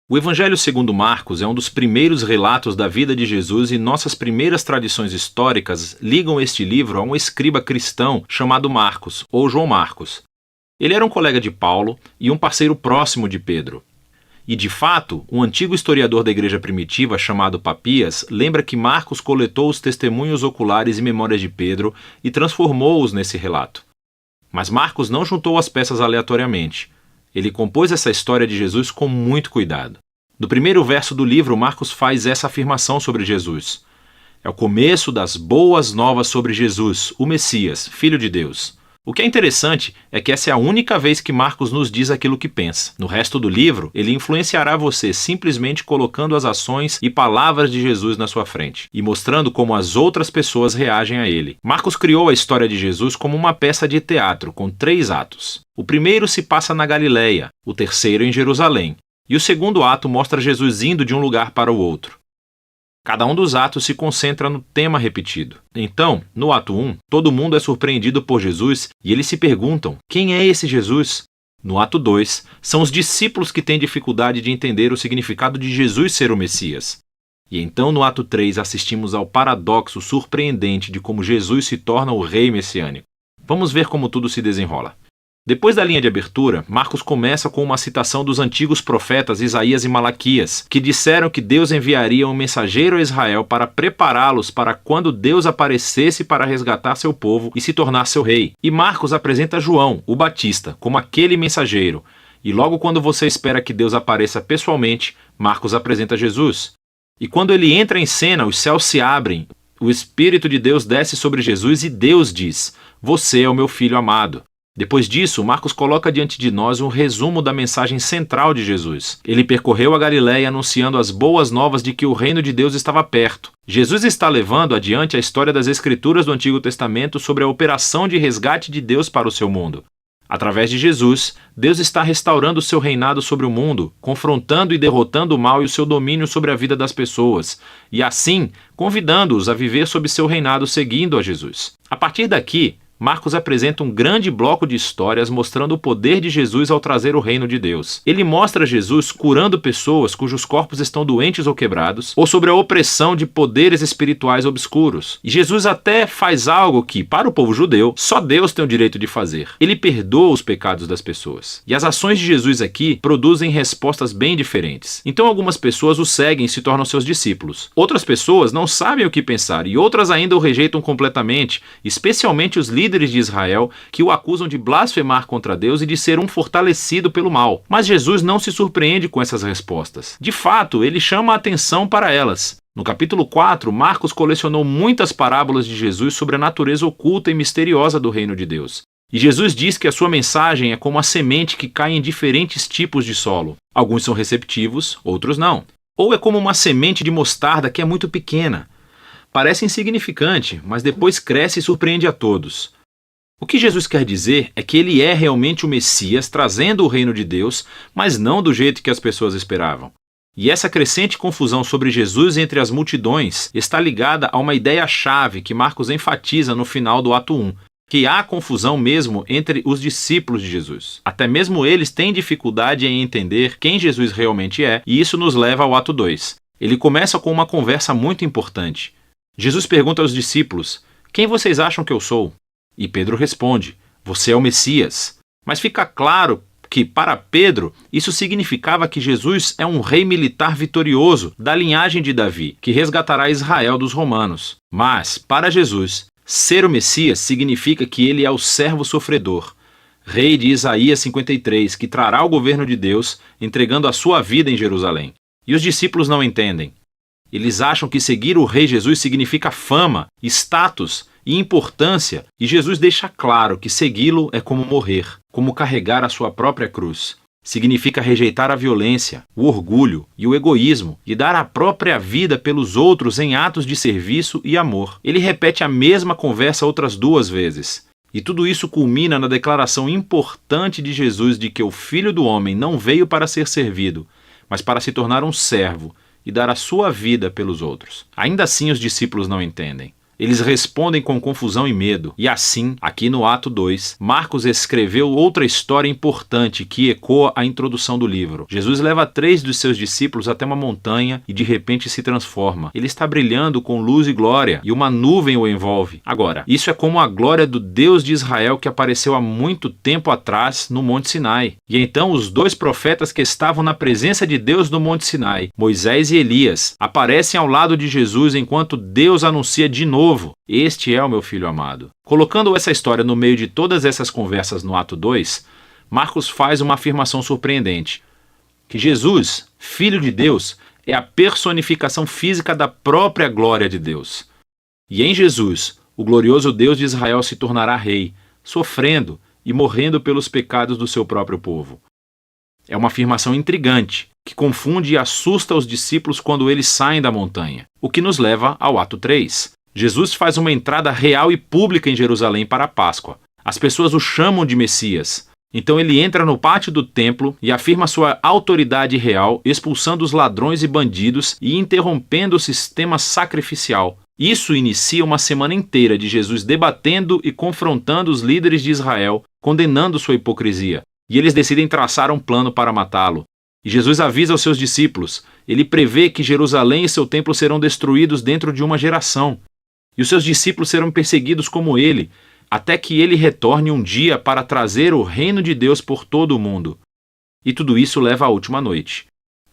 O Evangelho segundo Marcos é um dos primeiros relatos da vida de Jesus e nossas primeiras tradições históricas ligam este livro a um escriba cristão chamado Marcos, ou João Marcos. Ele era um colega de Paulo e um parceiro próximo de Pedro. E, de fato, um antigo historiador da igreja primitiva chamado Papias lembra que Marcos coletou os testemunhos oculares e memórias de Pedro e transformou-os nesse relato. Mas Marcos não juntou as peças aleatoriamente. Ele compôs essa história de Jesus com muito cuidado. No primeiro verso do livro, Marcos faz essa afirmação sobre Jesus. É o começo das boas novas sobre Jesus, o Messias, Filho de Deus. O que é interessante é que essa é a única vez que Marcos nos diz aquilo que pensa. No resto do livro, ele influenciará você simplesmente colocando as ações e palavras de Jesus na sua frente e mostrando como as outras pessoas reagem a ele. Marcos criou a história de Jesus como uma peça de teatro com 3 atos. O primeiro se passa na Galileia, o terceiro em Jerusalém, e o segundo ato mostra Jesus indo de um lugar para o outro. Cada um dos atos se concentra no tema repetido. Então, no ato 1, todo mundo é surpreendido por Jesus e eles se perguntam: quem é esse Jesus? No ato 2, são os discípulos que têm dificuldade de entender o significado de Jesus ser o Messias. E então, no ato 3, assistimos ao paradoxo surpreendente de como Jesus se torna o rei messiânico. Vamos ver como tudo se desenrola. Depois da linha de abertura, Marcos começa com uma citação dos antigos profetas Isaías e Malaquias, que disseram que Deus enviaria um mensageiro a Israel para prepará-los para quando Deus aparecesse para resgatar seu povo e se tornar seu rei. E Marcos apresenta João, o Batista, como aquele mensageiro. E logo quando você espera que Deus apareça pessoalmente, Marcos apresenta Jesus. E quando ele entra em cena, os céus se abrem, o Espírito de Deus desce sobre Jesus e Deus diz: "Você é o meu filho amado." Depois disso, Marcos coloca diante de nós um resumo da mensagem central de Jesus. Ele percorreu a Galileia anunciando as boas novas de que o reino de Deus estava perto. Jesus está levando adiante a história das Escrituras do Antigo Testamento sobre a operação de resgate de Deus para o seu mundo. Através de Jesus, Deus está restaurando o seu reinado sobre o mundo, confrontando e derrotando o mal e o seu domínio sobre a vida das pessoas, e assim, convidando-os a viver sob seu reinado seguindo a Jesus. A partir daqui, Marcos apresenta um grande bloco de histórias mostrando o poder de Jesus ao trazer o reino de Deus. Ele mostra Jesus curando pessoas cujos corpos estão doentes ou quebrados, ou sobre a opressão de poderes espirituais obscuros. E Jesus até faz algo que, para o povo judeu, só Deus tem o direito de fazer. Ele perdoa os pecados das pessoas. E as ações de Jesus aqui produzem respostas bem diferentes. Então algumas pessoas o seguem e se tornam seus discípulos. Outras pessoas não sabem o que pensar e outras ainda o rejeitam completamente, especialmente os líderes de Israel, que o acusam de blasfemar contra Deus e de ser um fortalecido pelo mal. Mas Jesus não se surpreende com essas respostas. De fato, ele chama a atenção para elas. No capítulo 4, Marcos colecionou muitas parábolas de Jesus sobre a natureza oculta e misteriosa do reino de Deus. E Jesus diz que a sua mensagem é como a semente que cai em diferentes tipos de solo. Alguns são receptivos, outros não. Ou é como uma semente de mostarda que é muito pequena. Parece insignificante, mas depois cresce e surpreende a todos. O que Jesus quer dizer é que ele é realmente o Messias trazendo o reino de Deus, mas não do jeito que as pessoas esperavam. E essa crescente confusão sobre Jesus entre as multidões está ligada a uma ideia-chave que Marcos enfatiza no final do ato 1, que há confusão mesmo entre os discípulos de Jesus. Até mesmo eles têm dificuldade em entender quem Jesus realmente é, e isso nos leva ao ato 2. Ele começa com uma conversa muito importante. Jesus pergunta aos discípulos: "Quem vocês acham que eu sou?" E Pedro responde: "Você é o Messias." Mas fica claro que, para Pedro, isso significava que Jesus é um rei militar vitorioso da linhagem de Davi, que resgatará Israel dos romanos. Mas, para Jesus, ser o Messias significa que ele é o servo sofredor, rei de Isaías 53, que trará o governo de Deus, entregando a sua vida em Jerusalém. E os discípulos não entendem. Eles acham que seguir o rei Jesus significa fama, status e importância, e Jesus deixa claro que segui-lo é como morrer, como carregar a sua própria cruz. Significa rejeitar a violência, o orgulho e o egoísmo e dar a própria vida pelos outros em atos de serviço e amor. Ele repete a mesma conversa outras 2 vezes. E tudo isso culmina na declaração importante de Jesus de que o Filho do Homem não veio para ser servido, mas para se tornar um servo e dar a sua vida pelos outros. Ainda assim os discípulos não entendem. Eles respondem com confusão e medo. E assim, aqui no ato 2, Marcos escreveu outra história importante que ecoa a introdução do livro. Jesus leva 3 dos seus discípulos até uma montanha e de repente se transforma. Ele está brilhando com luz e glória e uma nuvem o envolve. Agora, isso é como a glória do Deus de Israel que apareceu há muito tempo atrás no Monte Sinai. E então os 2 profetas que estavam na presença de Deus no Monte Sinai, Moisés e Elias, aparecem ao lado de Jesus enquanto Deus anuncia de novo: "Este é o meu filho amado". Colocando essa história no meio de todas essas conversas no ato 2, Marcos faz uma afirmação surpreendente: que Jesus, Filho de Deus, é a personificação física da própria glória de Deus. E em Jesus, o glorioso Deus de Israel se tornará rei, sofrendo e morrendo pelos pecados do seu próprio povo. É uma afirmação intrigante, que confunde e assusta os discípulos quando eles saem da montanha, o que nos leva ao ato 3. Jesus faz uma entrada real e pública em Jerusalém para a Páscoa. As pessoas o chamam de Messias. Então ele entra no pátio do templo e afirma sua autoridade real, expulsando os ladrões e bandidos e interrompendo o sistema sacrificial. Isso inicia uma semana inteira de Jesus debatendo e confrontando os líderes de Israel, condenando sua hipocrisia. E eles decidem traçar um plano para matá-lo. E Jesus avisa aos seus discípulos. Ele prevê que Jerusalém e seu templo serão destruídos dentro de uma geração. E os seus discípulos serão perseguidos como ele, até que ele retorne um dia para trazer o reino de Deus por todo o mundo. E tudo isso leva à última noite,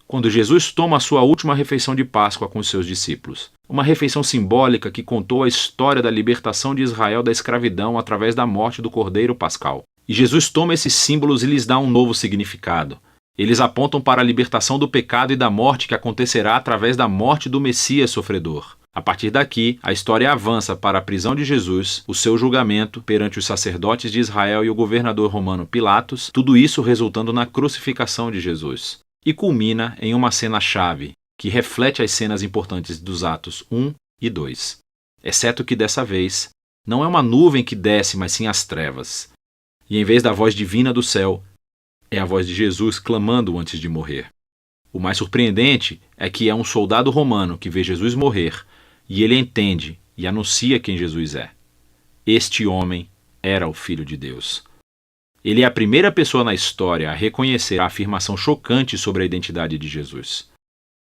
quando Jesus toma a sua última refeição de Páscoa com os seus discípulos. Uma refeição simbólica que contou a história da libertação de Israel da escravidão através da morte do Cordeiro Pascal. E Jesus toma esses símbolos e lhes dá um novo significado. Eles apontam para a libertação do pecado e da morte que acontecerá através da morte do Messias sofredor. A partir daqui, a história avança para a prisão de Jesus, o seu julgamento perante os sacerdotes de Israel e o governador romano Pilatos, tudo isso resultando na crucificação de Jesus. E culmina em uma cena-chave, que reflete as cenas importantes dos atos 1 e 2. Exceto que dessa vez, não é uma nuvem que desce, mas sim as trevas. E em vez da voz divina do céu, é a voz de Jesus clamando antes de morrer. O mais surpreendente é que é um soldado romano que vê Jesus morrer, e ele entende e anuncia quem Jesus é. Este homem era o Filho de Deus. Ele é a primeira pessoa na história a reconhecer a afirmação chocante sobre a identidade de Jesus,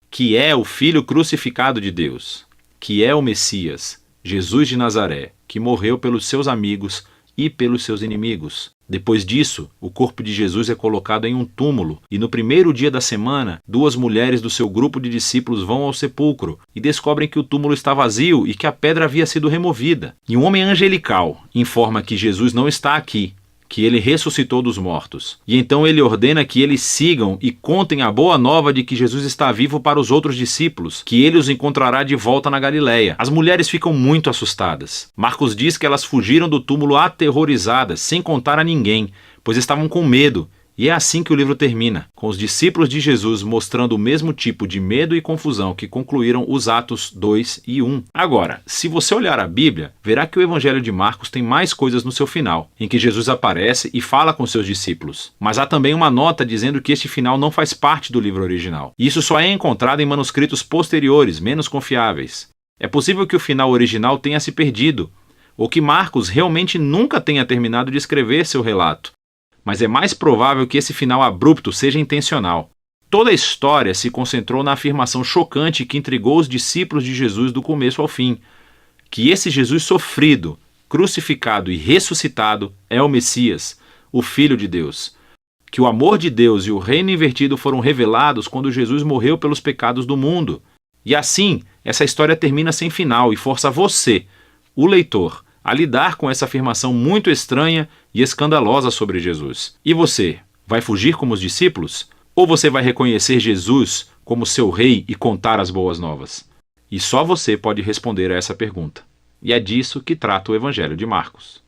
que é o Filho crucificado de Deus, que é o Messias, Jesus de Nazaré, que morreu pelos seus amigos e pelos seus inimigos. Depois disso, o corpo de Jesus é colocado em um túmulo, e no primeiro dia da semana, 2 mulheres do seu grupo de discípulos vão ao sepulcro e descobrem que o túmulo está vazio e que a pedra havia sido removida. E um homem angelical informa que Jesus não está aqui, que ele ressuscitou dos mortos. E então ele ordena que eles sigam e contem a boa nova de que Jesus está vivo para os outros discípulos, que ele os encontrará de volta na Galileia. As mulheres ficam muito assustadas. Marcos diz que elas fugiram do túmulo aterrorizadas, sem contar a ninguém, pois estavam com medo. E é assim que o livro termina, com os discípulos de Jesus mostrando o mesmo tipo de medo e confusão que concluíram os Atos 2 e 1. Agora, se você olhar a Bíblia, verá que o Evangelho de Marcos tem mais coisas no seu final, em que Jesus aparece e fala com seus discípulos. Mas há também uma nota dizendo que este final não faz parte do livro original. E isso só é encontrado em manuscritos posteriores, menos confiáveis. É possível que o final original tenha se perdido, ou que Marcos realmente nunca tenha terminado de escrever seu relato. Mas é mais provável que esse final abrupto seja intencional. Toda a história se concentrou na afirmação chocante que intrigou os discípulos de Jesus do começo ao fim, que esse Jesus sofrido, crucificado e ressuscitado é o Messias, o Filho de Deus. Que o amor de Deus e o reino invertido foram revelados quando Jesus morreu pelos pecados do mundo. E assim, essa história termina sem final e força você, o leitor, a lidar com essa afirmação muito estranha e escandalosa sobre Jesus. E você, vai fugir como os discípulos? Ou você vai reconhecer Jesus como seu rei e contar as boas novas? E só você pode responder a essa pergunta. E é disso que trata o Evangelho de Marcos.